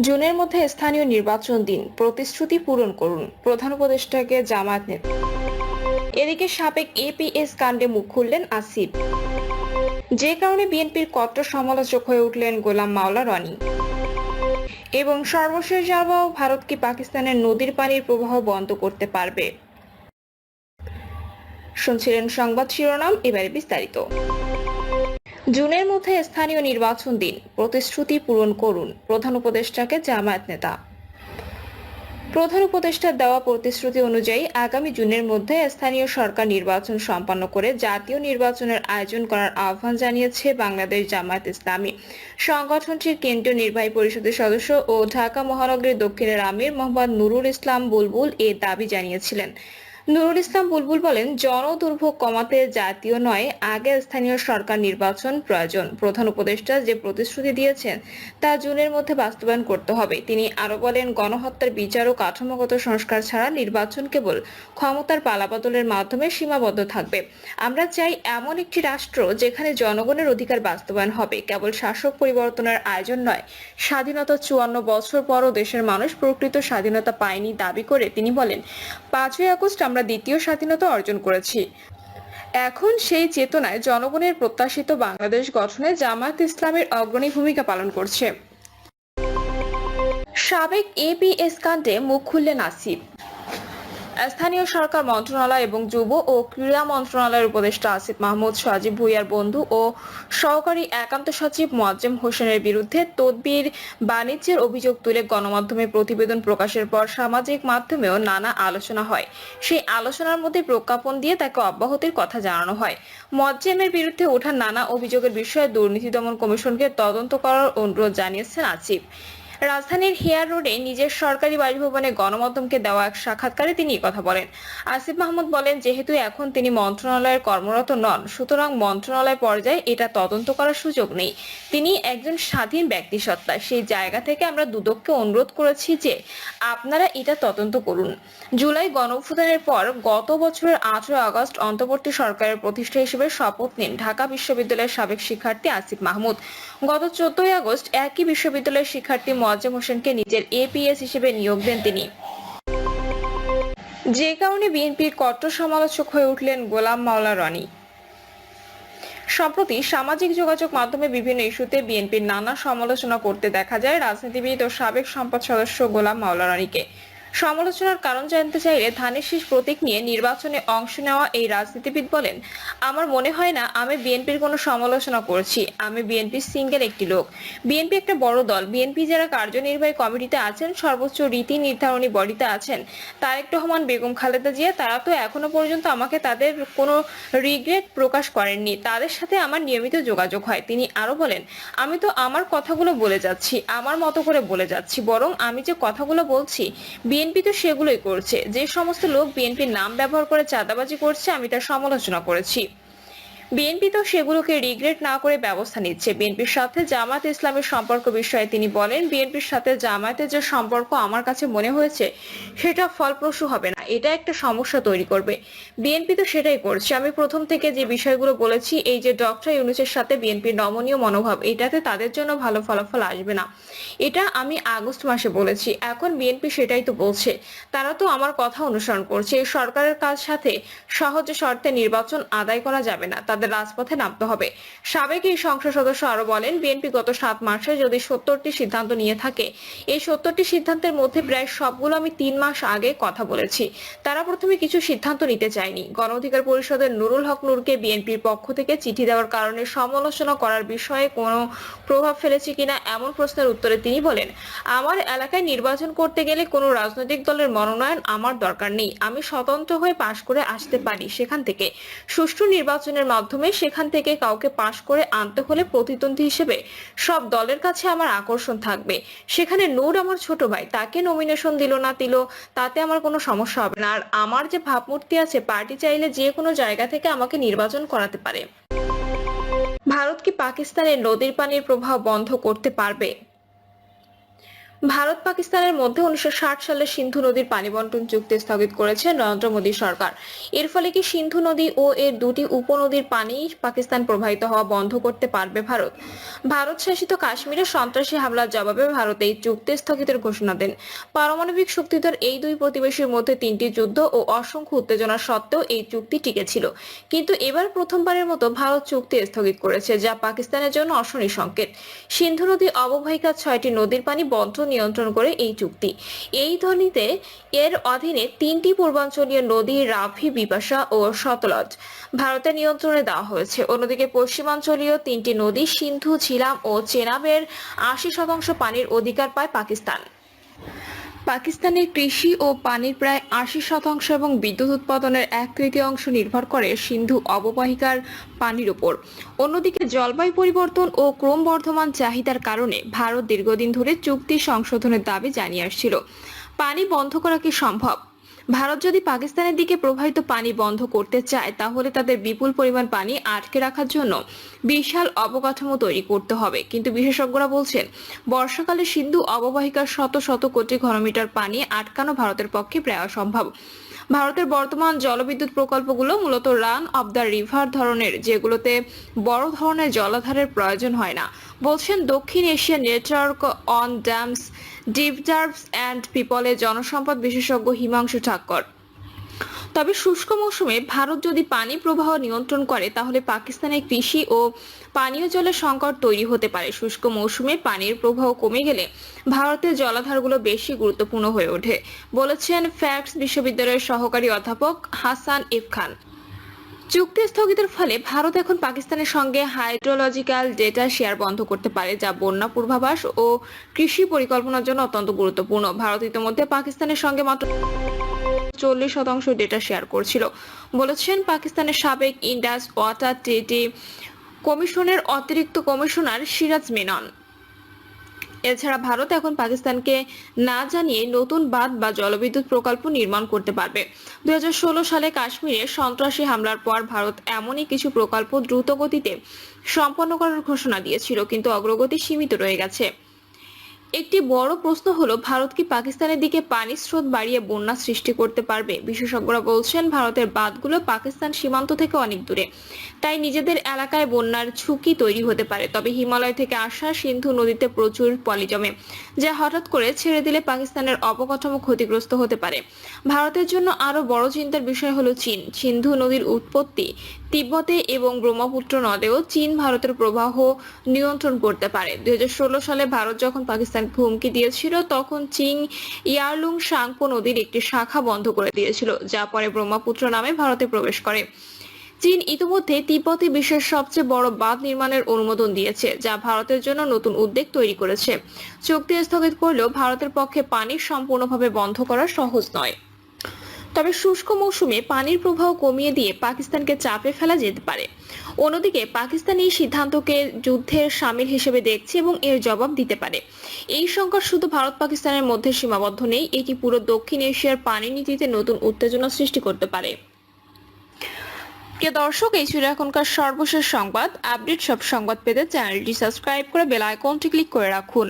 জুনের মধ্যে স্থানীয় নির্বাচন দিন, প্রতিশ্রুতি পূরণ করুন, প্রধান উপদেষ্টাকে জামায়াত নেতা। এদিকে সাবেক এপিএস কাণ্ডে মুখ খুললেন আসিফ, যে কারণে বিএনপির কট্টর সমালোচক হয়ে উঠলেন গোলাম মাওলা রনি। এবং সর্বশেষ জানাবো, ভারত কি পাকিস্তানের নদীর পানির প্রবাহ বন্ধ করতে পারবে? শুনছিলেন সংবাদ শিরোনাম, এবারে বিস্তারিত। জুনের মধ্যে স্থানীয় নির্বাচন দিন, প্রতিশ্রুতি পূরণ করুন, প্রধান উপদেষ্টাকে জামায়াত নেতা। প্রধান উপদেষ্টার দেওয়া প্রতিশ্রুতি অনুযায়ী আগামী জুনের মধ্যে স্থানীয় সরকার নির্বাচন সম্পন্ন করে জাতীয় নির্বাচনের আয়োজন করার আহ্বান জানিয়েছে বাংলাদেশ জামায়াত ইসলামী। সংগঠনটির কেন্দ্রীয় নির্বাহী পরিষদের সদস্য ও ঢাকা মহানগরীর দক্ষিণের আমির মোহাম্মদ নুরুল ইসলাম বুলবুল এ দাবি জানিয়েছিলেন। নুরুল ইসলাম বুলবুল বলেন, জনদুর্ভোগ কমাতে জাতীয় নয়, আগে স্থানীয় সরকার নির্বাচন প্রয়োজন। প্রধান উপদেষ্টা যে প্রতিশ্রুতি দিয়েছেন তা জুনের মধ্যে বাস্তবায়ন করতে হবে। তিনি আরো বলেন, গণহত্যার বিচার ও কাঠামোগত সংস্কার ছাড়া নির্বাচন কেবল ক্ষমতার পালাবদলের মাধ্যমে সীমাবদ্ধ থাকবে। আমরা চাই এমন একটি রাষ্ট্র যেখানে জনগণের অধিকার বাস্তবায়ন হবে, কেবল শাসক পরিবর্তনের আয়োজন নয়। স্বাধীনতা 54 বছর পরও দেশের মানুষ প্রকৃত স্বাধীনতা পায়নি দাবি করে তিনি বলেন, 5ই আগস্ট আমরা দ্বিতীয় স্বাধীনতা অর্জন করেছি। এখন সেই চেতনায় জনগণের প্রত্যাশিত বাংলাদেশ গঠনে জামায়াত ইসলামের অগ্রণী ভূমিকা পালন করছে। সাবেক এপিএস কাণ্ডে মুখ খুললেন আসিফ। স্থানীয় সরকার মন্ত্রণালয় এবং যুব ও ক্রীড়া মন্ত্রণালয়ের উপদেষ্টা আসিফ মাহমুদ সজীব ভুঁইয়ার বন্ধু ও সহকারী একান্ত সচিব মোয়াজ্জেম হোসেনের বিরুদ্ধে তদবির বাণিজ্যের অভিযোগ তুলে গণমাধ্যমে প্রতিবেদন প্রকাশের পর সামাজিক মাধ্যমেও নানা আলোচনা হয়। সেই আলোচনার মধ্যে প্রজ্ঞাপন দিয়ে তাকে অব্যাহতির কথা জানানো হয়। মোয়াজ্জেমের বিরুদ্ধে ওঠা নানা অভিযোগের বিষয়ে দুর্নীতি দমন কমিশনকে তদন্ত করার অনুরোধ জানিয়েছেন আসিফ। রাজধানীর হেয়ার রোডে নিজের সরকারি বাসভবনে গণমাধ্যমকে দেওয়া এক সাক্ষাৎকারে তিনি কথা বলেন। আসিফ মাহমুদ বলেন, যেহেতু এখন তিনি মন্ত্রণালয়ের কর্মরত নন, সুতরাং মন্ত্রণালয় পর্যায়ে এটা তদন্ত করার সুযোগ নেই। তিনি একজন স্বাধীন ব্যক্তিসত্তা। সেই জায়গা থেকে আমরা দুদককে অনুরোধ করেছি যে আপনারা এটা তদন্ত করুন। জুলাই গণঅভ্যুত্থানের পর গত বছরের 18 আগস্ট অন্তর্বর্তী সরকারের প্রতিষ্ঠা হিসেবে শপথ নেন ঢাকা বিশ্ববিদ্যালয়ের সাবেক শিক্ষার্থী আসিফ মাহমুদ। গত 14 আগস্ট একই বিশ্ববিদ্যালয়ের শিক্ষার্থী মোয়াজ্জেম হোসেনকে নিজের এপিএস হিসেবে নিয়োগ দেন তিনি, যে কারণে বিএনপির কট্টর সমালোচক হয়ে উঠলেন গোলাম মাওলা রনি। সম্প্রতি সামাজিক যোগাযোগ মাধ্যমে বিভিন্ন ইস্যুতে বিএনপির নানা সমালোচনা করতে দেখা যায় রাজনীতিবিদ ও সাবেক সংসদ সদস্য গোলাম মাওলা রনিকে। সমালোচনার কারণ জানতে চাইলে ধানের শীষ প্রতীক নিয়ে নির্বাচনে অংশ নেওয়া এই রাজনীতিবিদ বলেন, আমার মনে হয় না আমি বিএনপির কোনো সমালোচনা করছি। আমি বিএনপির সিঙ্গেল একটি লোক। বিএনপি একটা বড় দল। বিএনপি যারা কার্যনির্বাহী কমিটিতে আছেন, সর্বোচ্চ রীতি নির্ধারণী বডিতে আছেন, তারেক রহমান, বেগম খালেদা জিয়া, তারা তো এখনো পর্যন্ত আমাকে তাদের কোনো রিগ্রেট প্রকাশ করেননি। তাদের সাথে আমার নিয়মিত যোগাযোগ হয়। তিনি আরো বলেন, আমি তো আমার কথাগুলো বলে যাচ্ছি, আমার মতো করে বলে যাচ্ছি, বরং আমি যে কথাগুলো বলছি বিএনপি তো সেগুলোই করছে। যে সমস্ত লোক বিএনপির নাম ব্যবহার করে চাঁদাবাজি করছে, আমি তার সমালোচনা করেছি। বিএনপি তো সেগুলোকে রিগ্রেট না করে ব্যবস্থা নিচ্ছে। বিএনপির সাথে জামায়াত ইসলামের সম্পর্ক বিষয়ে তিনি বলেন, বিএনপির সাথে জামায়াতের যে সম্পর্ক আমার কাছে মনে হয়েছে সেটা ফলপ্রসূ হবে না, এটা একটা সমস্যা তৈরি করবে। বিএনপি তো সেটাই করছে। আমি প্রথম থেকে যে বিষয়গুলো বলেছি, এই যে ডক্টর ইউনূসের সাথে বিএনপির নমনীয় মনোভাব, এটাতে তাদের জন্য ভালো ফলাফল আসবে না, এটা আমি আগস্ট মাসে বলেছি। এখন বিএনপি সেটাই তো বলছে। তারা তো আমার কথা অনুসরণ করছে। এই সরকারের কাজ সাথে সহজ শর্তে নির্বাচন আদায় করা যাবে না, তাদের রাজপথে নামতে হবে। সাবেক এই সংসদ সদস্য আরো বলেন, বিএনপি গত 7 মাসে যদি 70টি সিদ্ধান্ত নিয়ে থাকে, এই 70টি সিদ্ধান্তের মধ্যে প্রায় সবগুলো আমি 3 মাস আগে কথা বলেছি। তারা প্রথমে কিছু সিদ্ধান্ত নিতে চায়নি। গণ অধিকার পরিষদের নুরুল হক নূরকে বিএনপির পক্ষ থেকে চিঠি দেওয়ার কারণে সমালোচনা করার বিষয়ে কোনো প্রভাব ফেলেছে কিনা এমন প্রশ্নের উত্তরে তিনি বলেন, আমার এলাকায় নির্বাচন করতে গেলে কোনো রাজনৈতিক দলের মনোনয়ন আমার দরকার নেই। আমি স্বতন্ত্র হয়ে পাশ করে আসতে পারি। সেখান থেকে সুষ্ঠু নির্বাচনের মাধ্যমে সেখান থেকে কাউকে পাশ করে আনতে হলে প্রতিদ্বন্দ্বী হিসেবে সব দলের কাছে আমার আকর্ষণ থাকবে। সেখানে নূর আমার ছোট ভাই, তাকে নমিনেশন দিল না দিল তাতে আমার কোনো সমস্যা হবে না। আর আমার যে ভাবমূর্তি আছে, পার্টি চাইলে যে কোনো জায়গা থেকে আমাকে নির্বাচন করাতে পারে। ভারত কি পাকিস্তানের নদীর পানির প্রবাহ বন্ধ করতে পারবে? ভারত পাকিস্তানের মধ্যে 1960 সালে সিন্ধু নদীর পানি বন্টন চুক্তি স্থগিত করেছে নরেন্দ্র মোদী সরকার। এর ফলে কি সিন্ধু নদী ও এর দুটি উপনদীর পানি পাকিস্তান প্রবাহিত হওয়া বন্ধ করতে পারবে ভারত? ভারত শাসিত কাশ্মীরে সন্ত্রাসী হামলার জবাবে ভারত এই চুক্তি স্থগিতের ঘোষণা দেন। পারমাণবিক শক্তিধর এই দুই প্রতিবেশীর মধ্যে 3টি যুদ্ধ ও অসংখ্য উত্তেজনা সত্ত্বেও এই চুক্তি টিকে ছিল। কিন্তু এবার প্রথমবারের মতো ভারত চুক্তি স্থগিত করেছে, যা পাকিস্তানের জন্য অশনি সংকেত। সিন্ধু নদী অববাহিকার 6টি নদীর পানি বন্টন নিয়ন্ত্রণ করে এই চুক্তি। এই ধ্বনিতে এর অধীনে 3টি পূর্বাঞ্চলীয় নদী রাভি, বিপাশা ও সতলজ ভারতের নিয়ন্ত্রণে দেওয়া হয়েছে। অন্যদিকে পশ্চিমাঞ্চলীয় 3টি নদী সিন্ধু, ঝিলাম ও চেনাবের 80% পানির অধিকার পায় পাকিস্তান। পাকিস্তানের কৃষি ও পানির প্রায় 80% এবং বিদ্যুৎ উৎপাদনের 1/3 নির্ভর করে সিন্ধু অববাহিকার পানির উপর। অন্যদিকে জলবায়ু পরিবর্তন ও ক্রমবর্ধমান চাহিদার কারণে ভারত দীর্ঘদিন ধরে চুক্তি সংশোধনের দাবি জানিয়ে আসছিল। পানি বন্ধ করা কি সম্ভব? ভারত যদি পাকিস্তানের দিকে প্রবাহিত পানি বন্ধ করতে চায়, তাহলে তাদের বিপুল পরিমাণ পানি আটকে রাখার জন্য বিশাল অবকাঠামো তৈরি করতে হবে। কিন্তু বিশেষজ্ঞরা বলছেন, বর্ষাকালে সিন্ধু অববাহিকার শত শত কোটি ঘনমিটার পানি আটকানো ভারতের পক্ষে প্রায় অসম্ভব। ভারতের বর্তমান জলবিদ্যুৎ প্রকল্পগুলো মূলত রান অব দ্য রিভার ধরনের, যেগুলোতে বড় ধরনের জলাধারের প্রয়োজন হয় না, বলছেন দক্ষিণ এশিয়া নেটওয়ার্ক অন ড্যামস, ডিপজার্ভস অ্যান্ড পিপলের জনসম্পদ বিশেষজ্ঞ হিমাংশু ঠাক্কর। তবে শুষ্ক মৌসুমে ভারত যদি পানি প্রবাহ নিয়ন্ত্রণ করে, তাহলে পাকিস্তানের কৃষি ও পানীয় জলের সংকট তৈরি হতে পারে। শুষ্ক মৌসুমে পানির প্রবাহ কমে গেলে ভারতের জলাধারগুলো বেশি গুরুত্বপূর্ণ হয়ে ওঠে, বলেছেন ফ্যাক্টস বিশ্ববিদ্যালয়ের সহকারী অধ্যাপক হাসান ইফ খান। চুক্তি স্থগিতের ফলে ভারত এখন পাকিস্তানের সঙ্গে হাইড্রোলজিক্যাল ডেটা শেয়ার বন্ধ করতে পারে, যা বন্যা পূর্বাভাস ও কৃষি পরিকল্পনার জন্য অত্যন্ত গুরুত্বপূর্ণ। ভারত ইতিমধ্যে পাকিস্তানের সঙ্গে মাত্র 40% ডেটা শেয়ার করছিল, বলেছেন পাকিস্তানের সাবেক ইন্ডাস ওয়াটার ট্রিটি কমিশনের অতিরিক্ত কমিশনার সিরাজ মেনন। এছাড়া ভারত এখন পাকিস্তানকে না জানিয়ে নতুন বাঁধ বা জলবিদ্যুৎ প্রকল্প নির্মাণ করতে পারবে। 2016 সালে কাশ্মীরে সন্ত্রাসী হামলার পর ভারত এমনই কিছু প্রকল্প দ্রুত গতিতে সম্পন্ন করার ঘোষণা দিয়েছিল, কিন্তু অগ্রগতি সীমিত রয়ে গেছে। একটি বড় প্রশ্ন হলো, ভারত কি পাকিস্তানের দিকে পানির স্রোত বাড়িয়ে বন্যা সৃষ্টি করতে পারবে? বিশেষজ্ঞরা বলছেন, ভারতের বাঁধগুলো পাকিস্তান সীমান্ত থেকে অনেক দূরে, তাই নিজেদের এলাকায় বন্যার ঝুঁকি তৈরি হতে পারে। তবে হিমালয় থেকে আসা সিন্ধু নদীতে প্রচুর পলি জমে, যা হঠাৎ করে ছেড়ে দিলে পাকিস্তানের অবকাঠামো ক্ষতিগ্রস্ত হতে পারে। ভারতের জন্য আরো বড় চিন্তার বিষয় হলো চীন। সিন্ধু নদীর উৎপত্তি তিব্বতে এবং ব্রহ্মপুত্র নদেও চীন ভারতের প্রবাহ নিয়ন্ত্রণ করতে পারে। 2016 সালে ভারত যখন পাকিস্তানকে হুমকি দিয়েছিল, তখন চীন ইয়ারলুং সাংপো নদীর একটি শাখা বন্ধ করে দিয়েছিল, যা পরে ব্রহ্মপুত্র নামে ভারতে প্রবেশ করে। চীন ইতিমধ্যে তিব্বতে বিশ্বের সবচেয়ে বড় বাঁধ নির্মাণের অনুমোদন দিয়েছে, যা ভারতের জন্য নতুন উদ্বেগ তৈরি করেছে। চুক্তি স্থগিত করলেও ভারতের পক্ষে পানি সম্পূর্ণভাবে বন্ধ করা সহজ নয়। তবে শুষ্ক মৌসুমে পানির প্রবাহ কমিয়ে দিয়ে পাকিস্তানকে চাপে ফেলা যেতে পারে। অন্যদিকে পাকিস্তান এই সিদ্ধান্তকে যুদ্ধের শামিল হিসেবে দেখছে এবং এর জবাব দিতে পারে। এই সংকট শুধু ভারত পাকিস্তানের মধ্যে সীমাবদ্ধ নেই, এটি পুরো দক্ষিণ এশিয়ার পানি নীতিতে নতুন উত্তেজনা সৃষ্টি করতে পারে। প্রিয় দর্শক, এই ছিল এখনকার সর্বশেষ সংবাদ। আপডেট সব সংবাদ পেতে চ্যানেলটি সাবস্ক্রাইব করে বেল আইকনটি ক্লিক করে রাখুন।